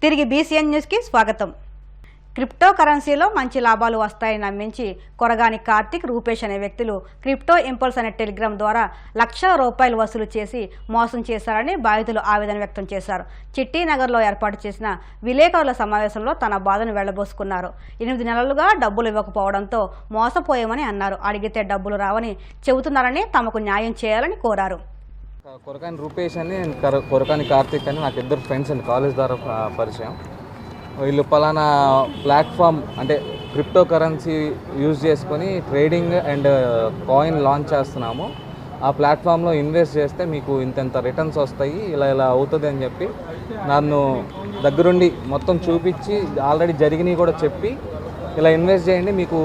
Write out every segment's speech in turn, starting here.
తిరిగి బీసీఎన్ న్యూస్కి స్వాగతం. క్రిప్టో కరెన్సీలో మంచి లాభాలు వస్తాయని నమ్మించి కొరగాని కార్తిక్, రూపేష్ అనే వ్యక్తులు క్రిప్టో ఇంపల్స్ అనే టెలిగ్రామ్ ద్వారా లక్షల రూపాయలు వసూలు చేసి మోసం చేశారని బాధితులు ఆవేదన వ్యక్తం చేశారు. చిట్టినగర్లో ఏర్పాటు చేసిన విలేకరుల సమావేశంలో తన బాధను వెళ్లబోసుకున్నారు. 8 నెలలుగా డబ్బులు ఇవ్వకపోవడంతో మోసపోయామని అన్నారు. అడిగితే డబ్బులు రావని చెబుతున్నారని, తమకు న్యాయం చేయాలని కోరారు. కొరకాని రూపేష్ అని, కొరకాని కార్తిక్ అని నాకు ఇద్దరు ఫ్రెండ్స్ అండి, కాలేజ్ ద్వారా పరిచయం. వీళ్ళు పలానా ప్లాట్ఫామ్ అంటే క్రిప్టో కరెన్సీ యూజ్ చేసుకొని ట్రేడింగ్ అండ్ కాయిన్ లాంచ్ చేస్తున్నాము. ఆ ప్లాట్ఫామ్లో ఇన్వెస్ట్ చేస్తే మీకు ఇంత రిటర్న్స్ వస్తాయి, ఇలా అవుతుంది అని చెప్పి నన్ను దగ్గరుండి మొత్తం చూపించి ఆల్రెడీ జరిగినవి కూడా చెప్పి, ఇలా ఇన్వెస్ట్ చేయండి మీకు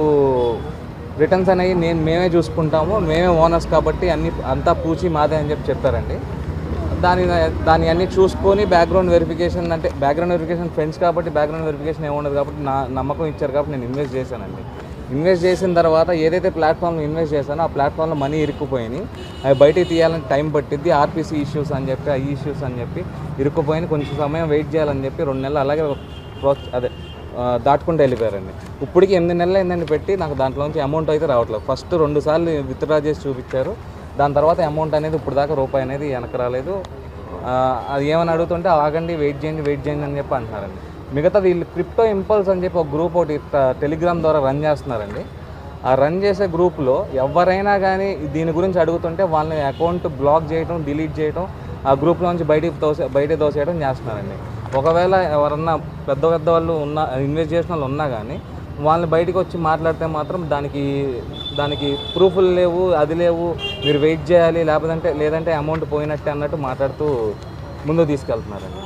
రిటర్న్స్ అనేవి మేమే చూసుకుంటాము, మేమే ఓనర్స్ కాబట్టి అంతా పూచి మాదే అని చెప్పారండి. దాని అన్నీ చూసుకొని బ్యాక్గ్రౌండ్ వెరిఫికేషన్, అంటే బ్యాక్గ్రౌండ్ వెరిఫికేషన్ ఫ్రెండ్స్ కాబట్టి బ్యాక్గ్రౌండ్ వెరిఫికేషన్ ఏముండదు కాబట్టి నా నమ్మకం ఇచ్చారు కాబట్టి నేను ఇన్వెస్ట్ చేశానండి. ఇన్వెస్ట్ చేసిన తర్వాత ఏదైతే ప్లాట్ఫామ్లో ఇన్వెస్ట్ చేశానో ఆ ప్లాట్ఫామ్లో మనీ ఇరుక్కుపోయినాయి. అవి బయటికి తీయాలని టైం పట్టిద్ది, ఆర్పిసి ఇష్యూస్ అని చెప్పి, ఈ ఇష్యూస్ అని చెప్పి ఇరుక్కుపోయినాయి. కొంచెం సమయం వెయిట్ చేయాలని చెప్పి 2 నెలలు అలాగే దాటుకుంటూ వెళ్ళిపోయారండి. ఇప్పటికి 8 నెలలు ఏంటంటే పెట్టి నాకు దాంట్లోంచి అమౌంట్ అయితే రావట్లేదు. ఫస్ట్ 2 సార్లు విత్డ్రా చేసి చూపించారు, దాని తర్వాత అమౌంట్ అనేది ఇప్పుడు దాకా రూపాయి అనేది వెనక రాలేదు. అది ఏమని అడుగుతుంటే ఆగండి, వెయిట్ చేయండి అని చెప్పి అంటున్నారండి. మిగతా వీళ్ళు క్రిప్టో ఇంపల్స్ అని చెప్పి ఒక గ్రూప్ ఒకటి టెలిగ్రామ్ ద్వారా రన్ చేస్తున్నారండి. ఆ రన్ చేసే గ్రూప్లో ఎవరైనా కానీ దీని గురించి అడుగుతుంటే వాళ్ళని అకౌంట్ బ్లాక్ చేయడం, డిలీట్ చేయడం, ఆ గ్రూప్లోంచి బయట దోసేయడం చేస్తున్నారండి. ఒకవేళ ఎవరన్నా పెద్ద వాళ్ళు ఇన్వెస్ట్ చేసిన వాళ్ళు ఉన్నా కానీ వాళ్ళని బయటకు వచ్చి మాట్లాడితే మాత్రం దానికి ప్రూఫ్లు లేవు, అది లేవు, మీరు వెయిట్ చేయాలి, లేదంటే అమౌంట్ పోయినట్టే అన్నట్టు మాట్లాడుతూ ముందుకు తీసుకెళ్తున్నారండి.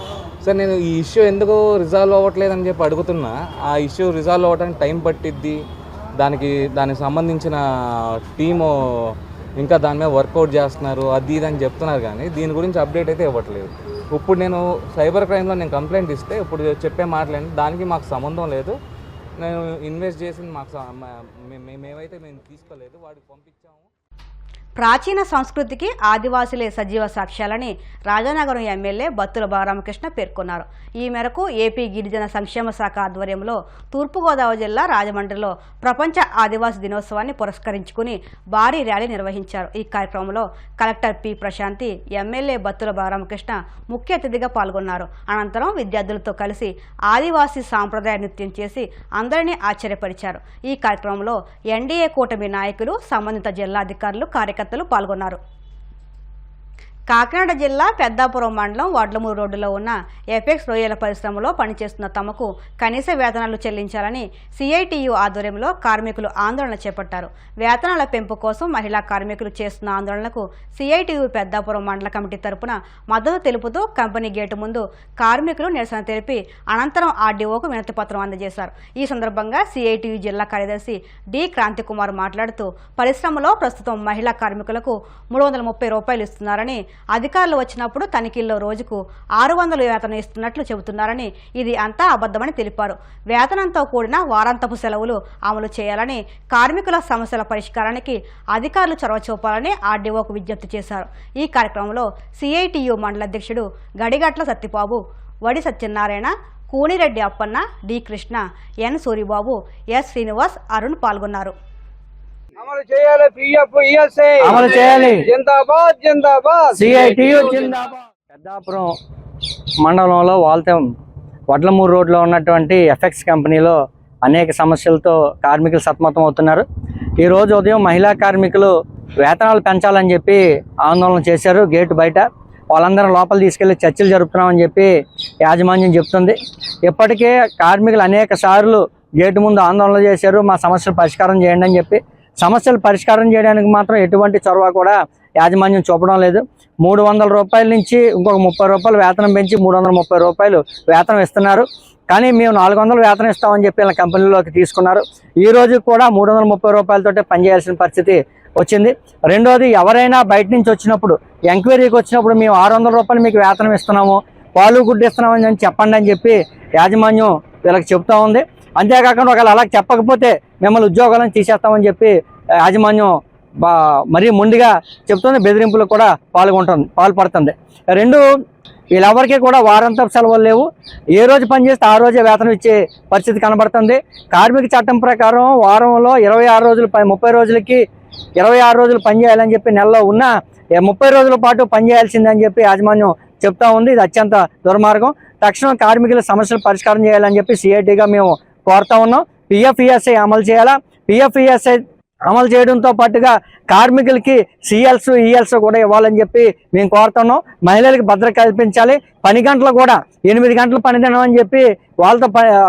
సార్, నేను ఈ ఇష్యూ ఎందుకు రిజాల్వ్ అవ్వట్లేదని చెప్పి అడుగుతున్నా. ఆ ఇష్యూ రిజాల్వ్ అవ్వడానికి టైం పట్టిద్ది, దానికి సంబంధించిన టీము ఇంకా దాని మీద వర్కౌట్ చేస్తున్నారు, అది ఇది అని చెప్తున్నారు కానీ దీని గురించి అప్డేట్ అయితే ఇవ్వట్లేదు. ఇప్పుడు నేను సైబర్ క్రైమ్లో కంప్లైంట్ ఇస్తే ఇప్పుడు చెప్పే మాటలేండి, దానికి మాకు సంబంధం లేదు, నేను ఇన్వెస్ట్ చేసింది మేమైతే మేము తీసుకోలేదు, వాడికి పంపించాము. ప్రాచీన సంస్కృతికి ఆదివాసులే సజీవ సాక్ష్యాలని రాజానగరం ఎమ్మెల్యే బత్తుల బాలరామకృష్ణ పేర్కొన్నారు. ఈ మేరకు ఏపీ గిరిజన సంక్షేమ శాఖ ఆధ్వర్యంలో తూర్పుగోదావరి జిల్లా రాజమండ్రిలో ప్రపంచ ఆదివాసీ దినోత్సవాన్ని పురస్కరించుకుని భారీ ర్యాలీ నిర్వహించారు. ఈ కార్యక్రమంలో collector P Prashanti, MLA Battula Balaramakrishna ముఖ్య అతిథిగా పాల్గొన్నారు. అనంతరం విద్యార్థులతో కలిసి ఆదివాసీ సాంప్రదాయ నృత్యం చేసి అందరినీ ఆశ్చర్యపరిచారు. ఈ కార్యక్రమంలో ఎన్డీఏ కూటమి నాయకులు, సంబంధిత జిల్లాధికారులు, కార్యకర్తలు పాల్గొన్నారు. కాకినాడ జిల్లా పెద్దాపురం మండలం వడ్లమూరు రోడ్డులో ఉన్న ఎఫెక్స్ రొయ్యల పరిశ్రమలో పనిచేస్తున్న తమకు కనీస వేతనాలు చెల్లించాలని సిఐటియు ఆధ్వర్యంలో కార్మికులు ఆందోళన చేపట్టారు. వేతనాల పెంపు కోసం మహిళా కార్మికులు చేస్తున్న ఆందోళనకు సిఐటియు పెద్దాపురం మండల కమిటీ తరపున మద్దతు తెలుపుతూ కంపెనీ గేటు ముందు కార్మికులు నిరసన తెలిపి అనంతరం ఆర్డీఓకు వినతి పత్రం అందజేశారు. ఈ సందర్భంగా సిఐటియు జిల్లా కార్యదర్శి డి క్రాంతికుమార్ మాట్లాడుతూ పరిశ్రమలో ప్రస్తుతం మహిళా కార్మికులకు 330 రూపాయలు ఇస్తున్నారని, అధికారులు వచ్చినప్పుడు తనిఖీల్లో రోజుకు 600 వేతనం ఇస్తున్నట్లు చెబుతున్నారని, ఇది అంతా అబద్ధమని తెలిపారు. వేతనంతో కూడిన వారాంతపు సెలవులు అమలు చేయాలని, కార్మికుల సమస్యల పరిష్కారానికి అధికారులు చొరవ చూపాలని ఆర్డీఓకు విజ్ఞప్తి చేశారు. ఈ కార్యక్రమంలో సిఐటియు మండల అధ్యక్షుడు గడిగట్ల సత్యబాబు, వడి సత్యనారాయణ, కూనిరెడ్డి అప్పన్న, డి కృష్ణ, ఎన్ సూరిబాబు, ఎస్ శ్రీనివాస్, అరుణ్ పాల్గొన్నారు. అమలు చేయాలి, పిఎఫ్ ఈఎస్ఐ అమలు చేయాలి, జిందాబాద్ జిందాబాద్, సిఐటియు జిందాబాద్. పెద్దాపురం మండలంలో వడ్లమూరు రోడ్లో ఉన్నటువంటి ఎఫెక్స్ కంపెనీలో అనేక సమస్యలతో కార్మికులు సతమతం అవుతున్నారు. ఈరోజు ఉదయం మహిళా కార్మికులు వేతనాలు పెంచాలని చెప్పి ఆందోళన చేశారు. గేటు బయట వాళ్ళందరూ లోపల తీసుకెళ్లి చర్చలు జరుపుతున్నామని చెప్పి యాజమాన్యం చెప్తుంది. ఇప్పటికే కార్మికులు అనేక సార్లు గేటు ముందు ఆందోళన చేశారు, మా సమస్యలు పరిష్కారం చేయండి అని చెప్పి. సమస్యలు పరిష్కారం చేయడానికి మాత్రం ఎటువంటి చొరవ కూడా యాజమాన్యం చూపడం లేదు. 300 రూపాయల నుంచి ఇంకొక 30 రూపాయలు వేతనం పెంచి 330 రూపాయలు వేతనం ఇస్తున్నారు. కానీ మేము 400 వేతనం ఇస్తామని చెప్పి ఇలా కంపెనీలోకి తీసుకున్నారు. ఈ రోజు కూడా 330 రూపాయలతోటే పనిచేయాల్సిన పరిస్థితి వచ్చింది. రెండోది, ఎవరైనా బయట నుంచి వచ్చినప్పుడు, ఎంక్వైరీకి వచ్చినప్పుడు మేము 600 రూపాయలు మీకు వేతనం ఇస్తున్నాము, పాలు గుడ్డు ఇస్తున్నామని అని చెప్పండి అని చెప్పి యాజమాన్యం వీళ్ళకి చెప్తా ఉంది. అంతేకాకుండా ఒకవేళ అలా చెప్పకపోతే మిమ్మల్ని ఉద్యోగాలను తీసేస్తామని చెప్పి యాజమాన్యం మరీ మొండిగా చెప్తుంది, బెదిరింపులకు కూడా పాల్పడుతుంది. రెండు, వీళ్ళెవరికి కూడా వారాంతపు సెలవులు లేవు. ఏ రోజు పని చేస్తే ఆ రోజే వేతనం ఇచ్చే పరిస్థితి కనబడుతుంది. కార్మిక చట్టం ప్రకారం వారంలో 26 రోజులు 30 రోజులకి 26 రోజులు పనిచేయాలని చెప్పి నెలలో ఉన్న 30 రోజుల పాటు పనిచేయాల్సిందని చెప్పి యాజమాన్యం చెప్తా ఉంది. ఇది అత్యంత దుర్మార్గం. తక్షణం కార్మికుల సమస్యలు పరిష్కారం చేయాలని చెప్పి సిఐటిగా మేము కోరుతా ఉన్నాం. పిఎఫ్ఈఎస్ఐ అమలు చేయాలా. పిఎఫ్ఈఎస్ఐ అమలు చేయడంతో పాటుగా కార్మికులకి సిఎల్స్ ఈఎల్స్ కూడా ఇవ్వాలని చెప్పి మేము కోరుతున్నాం. మహిళలకు భద్రత కల్పించాలి. పని గంటలు కూడా 8 గంటలు పని దినం అని చెప్పి వాళ్ళతో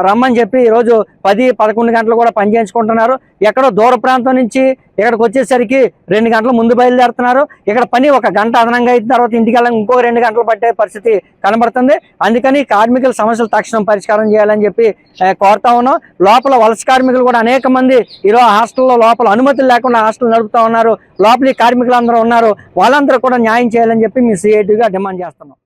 రమ్మని చెప్పి ఈరోజు 10-11 గంటలు కూడా పని చేయించుకుంటున్నారు. ఎక్కడో దూర ప్రాంతం నుంచి ఇక్కడికి వచ్చేసరికి 2 గంటల ముందు బయలుదేరుతున్నారు. ఇక్కడ పని 1 గంట అదనంగా అయిన తర్వాత ఇంటికి వెళ్ళడానికి ఇంకో 2 గంటలు పట్టే పరిస్థితి కనబడుతుంది. అందుకని కార్మికుల సమస్యలు తక్షణం పరిష్కారం చేయాలని చెప్పి కోరుతా ఉన్నాం. లోపల వలస కార్మికులు కూడా అనేక మంది ఈరోజు హాస్టల్లో లోపల అనుమతులు లేకుండా హాస్టల్ నడుపుతా ఉన్నారు. లోపలి కార్మికులు అందరూ ఉన్నారు. వాళ్ళందరూ కూడా న్యాయం చేయాలని చెప్పి మేము సిఐటిగా డిమాండ్ చేస్తున్నాం.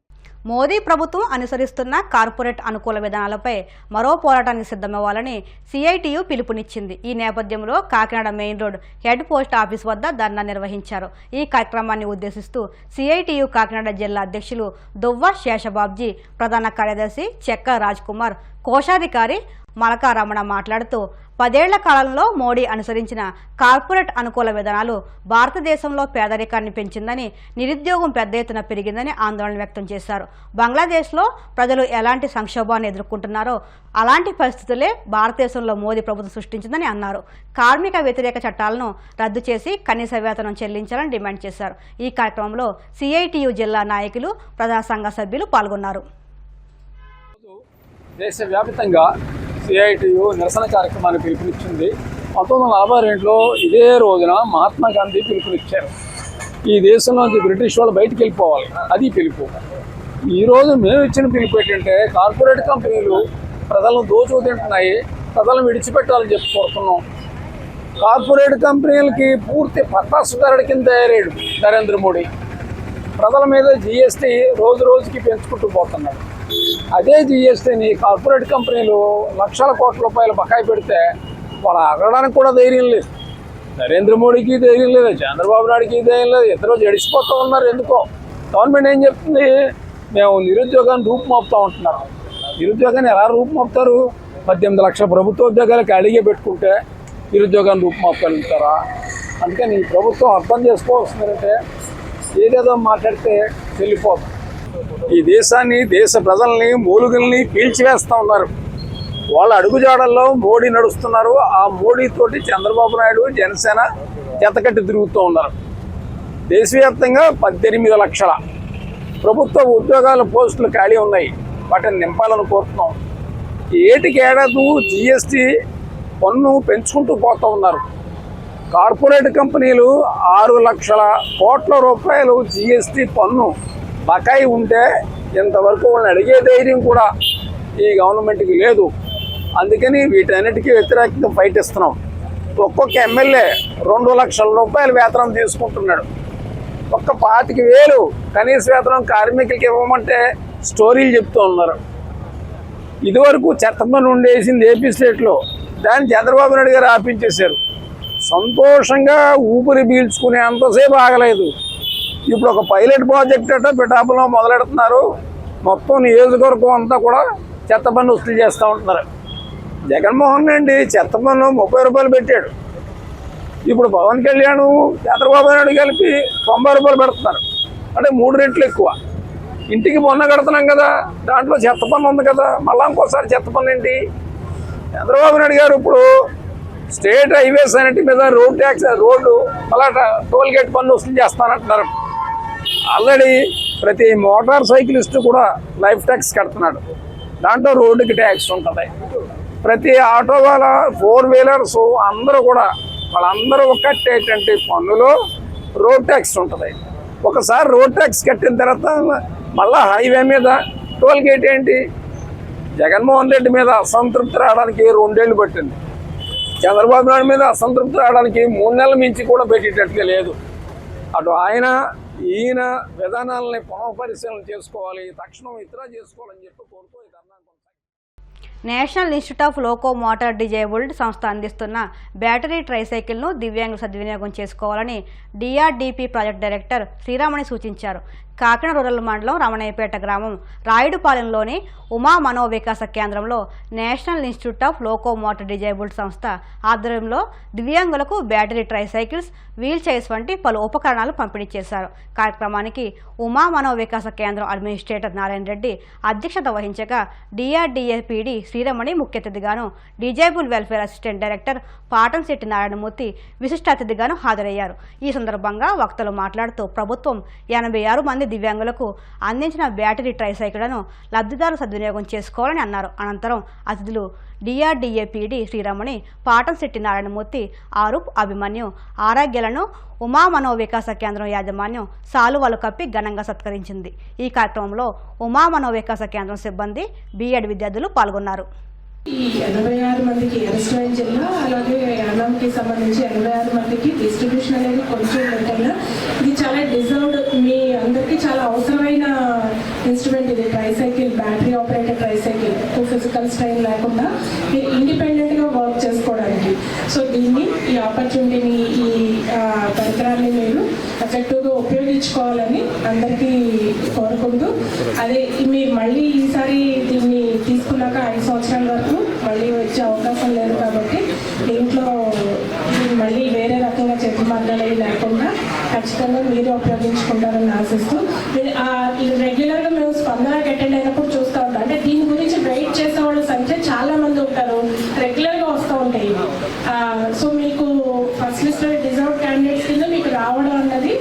మోదీ ప్రభుత్వం అనుసరిస్తున్న కార్పొరేట్ అనుకూల విధానాలపై మరో పోరాటానికి సిద్ధమవ్వాలని సిఐటియు పిలుపునిచ్చింది. ఈ నేపథ్యంలో Kakinada main road head post office వద్ద ధర్నా నిర్వహించారు. ఈ కార్యక్రమాన్ని ఉద్దేశిస్తూ సిఐటియు కాకినాడ జిల్లా అధ్యక్షులు దువ్వ శేషబాబ్జీ, ప్రధాన కార్యదర్శి చెక్క రాజ్ కుమార్, కోశాధికారి మలకా రమణ మాట్లాడుతూ 10 ఏళ్ల కాలంలో మోడీ అనుసరించిన కార్పొరేట్ అనుకూల విధానాలు భారతదేశంలో పేదరికాన్ని పెంచిందని, నిరుద్యోగం పెద్ద ఎత్తున పెరిగిందని ఆందోళన వ్యక్తం చేశారు. బంగ్లాదేశ్లో ప్రజలు ఎలాంటి సంక్షోభాన్ని ఎదుర్కొంటున్నారో అలాంటి పరిస్థితులే భారతదేశంలో మోదీ ప్రభుత్వం సృష్టించిందని అన్నారు. కార్మిక వ్యతిరేక చట్టాలను రద్దు చేసి కనీస వేతనం చెల్లించాలని డిమాండ్ చేశారు. ఈ కార్యక్రమంలో సిఐటియు జిల్లా నాయకులు, ప్రజా సంఘ సభ్యులు పాల్గొన్నారు. దేశవ్యాప్తంగా సిఐటియు నిరసన కార్యక్రమాన్ని పిలుపునిచ్చింది. 1942లో ఇదే రోజున మహాత్మా గాంధీ పిలుపునిచ్చారు. ఈ దేశంలోంచి బ్రిటిష్ వాళ్ళు బయటికి వెళ్ళిపోవాలి, అది పిలుపు. ఈరోజు మేము ఇచ్చిన పిలుపు ఏంటంటే కార్పొరేట్ కంపెనీలు ప్రజలను దోచుకు తింటున్నాయి, ప్రజలను విడిచిపెట్టాలని చెప్పి కోరుతున్నాం. కార్పొరేట్ కంపెనీలకి పూర్తి పట్టాసుదారుడి కింద తయారయ్యాడు నరేంద్ర మోడీ. ప్రజల మీద జిఎస్టీ రోజు రోజుకి పెంచుకుంటూ పోతున్నాడు. అదే జిఎస్టీని కార్పొరేట్ కంపెనీలు లక్షల కోట్ల రూపాయలు బకాయి పెడితే వాళ్ళు అడగడానికి కూడా ధైర్యం లేదు. నరేంద్ర మోడీకి ధైర్యం లేదు, చంద్రబాబు నాయుడుకి ధైర్యం లేదు. ఇద్దరు జడిసిపోతూ ఉన్నారు. ఎందుకో గవర్నమెంట్ ఏం చెప్తుంది, మేము నిరుద్యోగాన్ని రూపుమాపుతూ ఉంటున్నారు. నిరుద్యోగాన్ని ఎలా రూపుమాపుతారు? 18 లక్షల ప్రభుత్వ ఉద్యోగాలకి అడిగే పెట్టుకుంటే నిరుద్యోగాన్ని రూపుమాపగలుగుతారా? అందుకని ఈ ప్రభుత్వం అర్థం చేసుకోవాల్సిందంటే ఏదేదో మాట్లాడితే వెళ్ళిపోతుంది. ఈ దేశాన్ని, దేశ ప్రజల్ని, మూలుగుల్ని పీల్చివేస్తూ ఉన్నారు. వాళ్ళ అడుగుజాడల్లో మోడీ నడుస్తున్నారు. ఆ మోడీతోటి చంద్రబాబు నాయుడు, జనసేన జతకట్టి తిరుగుతూ ఉన్నారు. దేశవ్యాప్తంగా 18 లక్షల ప్రభుత్వ ఉద్యోగాల పోస్టులు ఖాళీ ఉన్నాయి. వాటిని నింపాలని కోరుతున్నాం. ఏటికి ఏడాది జిఎస్టీ పన్ను పెంచుకుంటూ పోతూ ఉన్నారు. కార్పొరేట్ కంపెనీలు 6 లక్షల కోట్ల రూపాయలు జిఎస్టీ పన్ను బకాయి ఉంటే ఇంతవరకు వాళ్ళని అడిగే ధైర్యం కూడా ఈ గవర్నమెంట్కి లేదు. అందుకని వీటన్నిటికీ వ్యతిరేకంగా ఫైట్ ఇస్తున్నాం. ఒక్కొక్క ఎమ్మెల్యే 2 లక్షల రూపాయల వేతనం తీసుకుంటున్నాడు. ఒక్క 25,000 కనీస వేతనం కార్మికులకి ఇవ్వమంటే స్టోరీలు చెప్తూ ఉన్నారు. ఇదివరకు చెత్తపన్ను ఉండేసింది ఏపీ స్టేట్లో, దాన్ని చంద్రబాబు నాయుడు గారు ఆపించేశారు. సంతోషంగా ఊపిరి పీల్చుకునే అంతసేపు ఆగలేదు. ఇప్పుడు ఒక పైలట్ ప్రాజెక్ట్ అట పిఠాపురంలో మొదలెడుతున్నారు. మొత్తం నియోజకవర్గం అంతా కూడా చెత్త పన్ను వసూలు చేస్తూ ఉంటున్నారు. జగన్మోహన్ రెడ్డి చెత్త పన్ను 30 రూపాయలు పెట్టాడు. ఇప్పుడు పవన్ కళ్యాణ్, చంద్రబాబు నాయుడు కలిపి 90 రూపాయలు పెడుతున్నారు. అంటే 3 రెట్లు ఎక్కువ. ఇంటికి మొన్న కడుతున్నాం కదా, దాంట్లో చెత్త పన్ను ఉంది కదా, మళ్ళీ ఇంకోసారి చెత్త పన్ను ఏంటి? చంద్రబాబు నాయుడు గారు ఇప్పుడు స్టేట్ హైవేస్ అన్నిటి మీద రోడ్ ట్యాక్స్, రోడ్డు అలా టోల్ గేట్ పన్ను వసూలు చేస్తానంటున్నారు. ఆల్రెడీ ప్రతి మోటార్ సైకిలిస్ట్ కూడా లైఫ్ ట్యాక్స్ కడుతున్నాడు. దాంట్లో రోడ్డుకి ట్యాక్స్ ఉంటుంది. ప్రతి ఆటో వాళ్ళ 4 వీలర్స్ అందరూ కూడా వాళ్ళందరూ కట్టేటువంటి పన్నులో రోడ్ ట్యాక్స్ ఉంటుంది. ఒకసారి రోడ్ ట్యాక్స్ కట్టిన తర్వాత మళ్ళీ హైవే మీద టోల్ గేట్ ఏంటి? జగన్మోహన్ రెడ్డి మీద అసంతృప్తి రావడానికి 2 ఏళ్ళు పట్టింది. చంద్రబాబు నాయుడు మీద అసంతృప్తి రావడానికి 3 నెలల మించి కూడా పెట్టేటట్టుగా లేదు. అటు ఆయన, ఈయన విధానాలని పునఃపరిశీలన చేసుకోవాలి, తక్షణం విత్డ్రా చేసుకోవాలని చెప్పి కోరుతూ national institute of loco motor disabled సంస్థ అందిస్తున్న బ్యాటరీ ట్రైసైకిల్ను దివ్యాంగులు సద్వినియోగం చేసుకోవాలని డిఆర్డిపి ప్రాజెక్ట్ డైరెక్టర్ శ్రీరామణి సూచించారు. కాకినాడ రూరల్ మండలం రమణయ్యపేట గ్రామం రాయుడుపాలెంలోని ఉమా మనోవికాస కేంద్రంలో national institute of locomotor disabled సంస్థ ఆధ్వర్యంలో దివ్యాంగులకు బ్యాటరీ ట్రైసైకిల్స్, వీల్ చైర్స్ వంటి పలు ఉపకరణాలు పంపిణీ చేశారు. కార్యక్రమానికి ఉమా మనోవికాస కేంద్రం అడ్మినిస్ట్రేటర్ నారాయణ రెడ్డి అధ్యక్షత వహించగా డిఆర్డీఏ పీడీ శ్రీరమణి ముఖ్య అతిథిగాను, disable welfare assistant director Patamsetti Narayanamurthy విశిష్ట అతిథిగాను హాజరయ్యారు. ఈ సందర్భంగా వక్తలు మాట్లాడుతూ ప్రభుత్వం 86 మంది దివ్యాంగులకు అందించిన బ్యాటరీ ట్రైసైకిళ్లను లబ్ధిదారులు సద్వినియోగం చేసుకోవాలని అన్నారు. అనంతరం అతిథులు డిఆర్డీఏ పీడీ శ్రీరమణి, పాటంశెట్టి నారాయణమూర్తి, ఆరూప్, అభిమన్యు, ఆరోగ్యాలను ఉమా మనోవికాస కేంద్రం యాజమాన్యం సాలువాలు కప్పి ఘనంగా సత్కరించింది. ఈ కార్యక్రమంలో ఉమా మనోవికాస కేంద్రం సిబ్బంది, బీఎడ్ విద్యార్థులు పాల్గొన్నారు. ఈ 86 మందికి ఎరస్ట్రాయిన్ జిల్లా అలాగే యానాంకి సంబంధించి 86 మందికి డిస్ట్రిబ్యూషన్ అనేది కొంచెం లేకుండా ఇది చాలా డిజర్వ్డ్, మీ అందరికీ చాలా అవసరమైన ఇన్స్ట్రుమెంట్ ఇది. Tricycle, battery operated tricycle, physical strain లేకుండా ఇండిపెండెంట్గా వర్క్ చేసుకోవడానికి. సో దీన్ని, ఈ ఆపర్చునిటీని, ఈ పరికరాన్ని మీరు ఎఫెక్టివ్గా ఉపయోగించుకోవాలని అందరికీ కోరుకుంటూ, అదే మీరు మళ్ళీ ఈసారి దీన్ని తీసుకున్నాక 5 సంవత్సరాల వరకు మళ్ళీ వచ్చే అవకాశం లేదు కాబట్టి దీంట్లో మళ్ళీ వేరే రకంగా చెట్టు మార్గాలు లేకుండా ఖచ్చితంగా మీరే ఉపయోగించుకుంటారని ఆశిస్తూ, రెగ్యులర్గా మేము స్పందనకి అటెండ్ అయినప్పుడు చూస్తూ ఉంటాం. అంటే దీని గురించి వెయిట్ చేసే వాళ్ళ సంఖ్య చాలా మంది ఉంటారు, రెగ్యులర్గా వస్తూ ఉంటాయి. సో మీకు ఫస్ట్ లిస్ట్ డిజర్వ్ క్యాండిడేట్స్ కింద మీకు రావడం అన్నది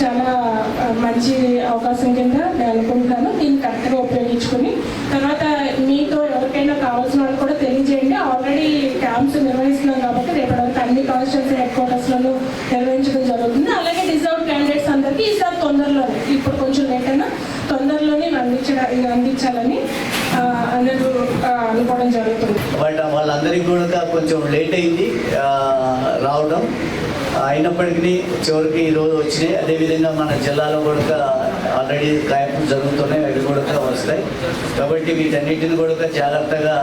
చాలా మంచి అవకాశం కింద నేను అనుకుంటాను. దీన్ని కరెక్ట్గా ఉపయోగించుకుని తర్వాత మీతో ఎవరికైనా కావాల్సిన వాళ్ళు కూడా తెలియజేయండి. ఆల్రెడీ క్యాంప్స్ నిర్వహిస్తున్నాం కాబట్టి రేపటి వరకు అన్ని కాన్స్టిట్యున్సీ హెడ్ క్వార్టర్స్లలో నిర్వహించడం జరుగుతుంది. అలాగే డిజర్వ్ క్యాండిడేట్స్ అందరికీ ఈసారి తొందరలోనే, ఇప్పుడు కొంచెం లేట్ అయినా తొందరలోనే అందించాలని అందరూ అనుకోవడం జరుగుతుంది. బట్ వాళ్ళందరికీ కూడా కొంచెం లేట్ అయింది రావడం, అయినప్పటికీ చివరికి ఈరోజు వచ్చినాయి. అదేవిధంగా మన జిల్లాలో కూడా ఆల్రెడీ క్యాంపులు జరుగుతున్నాయి, అవి కూడా వస్తాయి. కాబట్టి వీటన్నిటిని కూడా జాగ్రత్తగా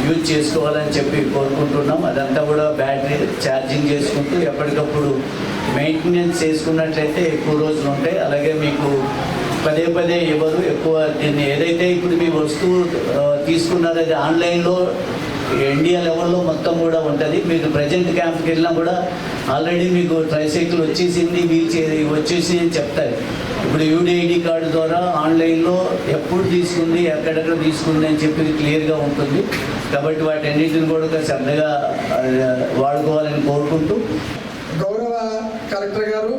యూజ్ చేసుకోవాలని చెప్పి కోరుకుంటున్నాం. అదంతా కూడా బ్యాటరీ ఛార్జింగ్ చేసుకుంటూ ఎప్పటికప్పుడు మెయింటెనెన్స్ చేసుకున్నట్లయితే ఎక్కువ రోజులు ఉంటాయి. అలాగే మీకు పదే పదే ఎవరు ఎక్కువ దీన్ని ఏదైతే ఇప్పుడు మీ వస్తువు తీసుకున్నారో అది ఆన్లైన్లో ఇండియా లెవెల్లో మొత్తం కూడా ఉంటుంది. మీకు ప్రజెంట్ క్యాంప్కి వెళ్ళినా కూడా ఆల్రెడీ మీకు ట్రైసైకిల్ వచ్చేసింది, వీల్ చైర్ వచ్చేసి అని చెప్తారు. ఇప్పుడు యూడిఐడి కార్డు ద్వారా ఆన్లైన్లో ఎప్పుడు తీసుకుంది, ఎక్కడెక్కడ తీసుకుంది అని చెప్పి క్లియర్గా ఉంటుంది. కాబట్టి వాటన్నిటిని కూడా శ్రద్ధగా వాడుకోవాలని కోరుకుంటూ, గౌరవ కలెక్టర్ గారు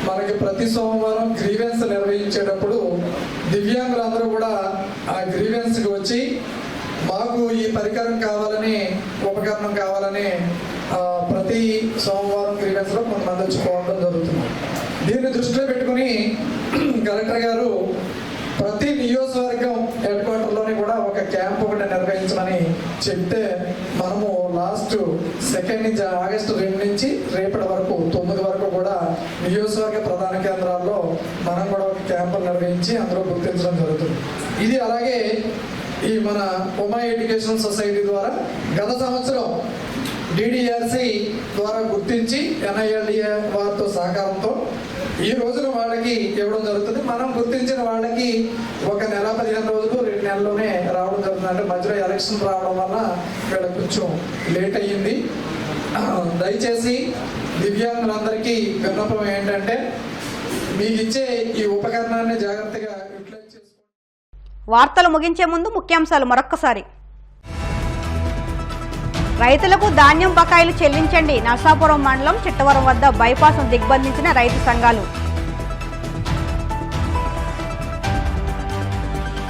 మనకి ప్రతి సోమవారం గ్రీవెన్స్ నిర్వహించేటప్పుడు దివ్యాంగులందరూ కూడా ఆ గ్రీవెన్స్కి వచ్చి మాకు ఈ పరికరం కావాలని, ఉపకరణం కావాలని ప్రతి సోమవారం గ్రీవెన్స్లో కొంతమంది వచ్చి పోవడం జరుగుతుంది. దీన్ని దృష్టిలో పెట్టుకుని కలెక్టర్ గారు ప్రతి నియోజకవర్గం హెడ్ క్వార్టర్లోని కూడా ఒక క్యాంప్ ఒకటి నిర్వహించమని చెప్తే మనము లాస్ట్ 2 నుంచి ఆగస్టు 2 నుంచి రేపటి వరకు 9 వరకు కూడా నియోజకవర్గ ప్రధాన కేంద్రాల్లో మనం కూడా ఒక క్యాంపులు నిర్వహించి అందులో గుర్తించడం జరుగుతుంది. ఇది అలాగే ఈ మన ఉమా ఎడ్యుకేషనల్ సొసైటీ ద్వారా గత సంవత్సరం డిడిఆర్సి ద్వారా గుర్తించి ఎన్ఐఎల్డిఏ వారితో సహకారంతో ఈ రోజున వాళ్ళకి ఇవ్వడం జరుగుతుంది. మనం గుర్తించిన వాళ్ళకి 1 నెల 15 రోజులు 2 నెలల్లోనే రావడం జరుగుతుంది. అంటే మధ్యలో ఎలక్షన్ రావడం వల్ల వీళ్ళకి కొంచెం లేట్ అయ్యింది. దయచేసి దివ్యాంగులందరికీ విన్నపం ఏంటంటే మీకు ఇచ్చే ఈ ఉపకరణాన్ని జాగ్రత్తగా యూటిలైజ్ చేసుకోండి. వార్తలు ముగించే ముందు ముఖ్యాంశాలు మరొక్కసారి. రైతులకు ధాన్యం బకాయిలు చెల్లించండి. నర్సాపురం మండలం చిట్టవరం వద్ద బైపాస్ను దిగ్బంధించిన రైతు సంఘాలు.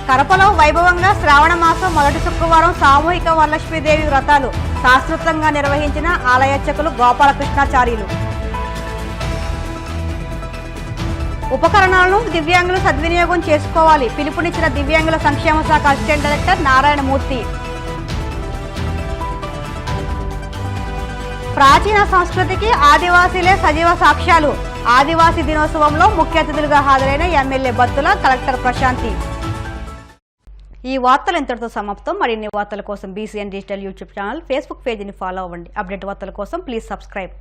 కరపలో వైభవంగా శ్రావణ మాసం మొదటి శుక్రవారం సామూహిక వరలక్ష్మీదేవి వ్రతాలు శాస్త్రోక్తంగా నిర్వహించిన ఆలయార్చకులు గోపాలకృష్ణాచార్యులు. ఉపకరణాలను దివ్యాంగులు సద్వినియోగం చేసుకోవాలి. పిలుపునిచ్చిన దివ్యాంగుల సంక్షేమ శాఖ అసిస్టెంట్ డైరెక్టర్ నారాయణమూర్తి. ప్రాచీన సంస్కృతికి ఆదివాసీలే సజీవ సాక్ష్యాలు. ఆదివాసీ దినోత్సవంలో ముఖ్య అతిథులుగా హాజరైన ఎమ్మెల్యే బత్తుల, కలెక్టర్ ప్రశాంతి. ఈ వార్తలు ఇంతటితో సమాప్తం. మరిన్ని వార్తల కోసం BCN digital YouTube channel, Facebook పేజీని ఫాలో అవ్వండి. అప్డేట్ వార్తల కోసం ప్లీజ్ సబ్స్క్రైబ్.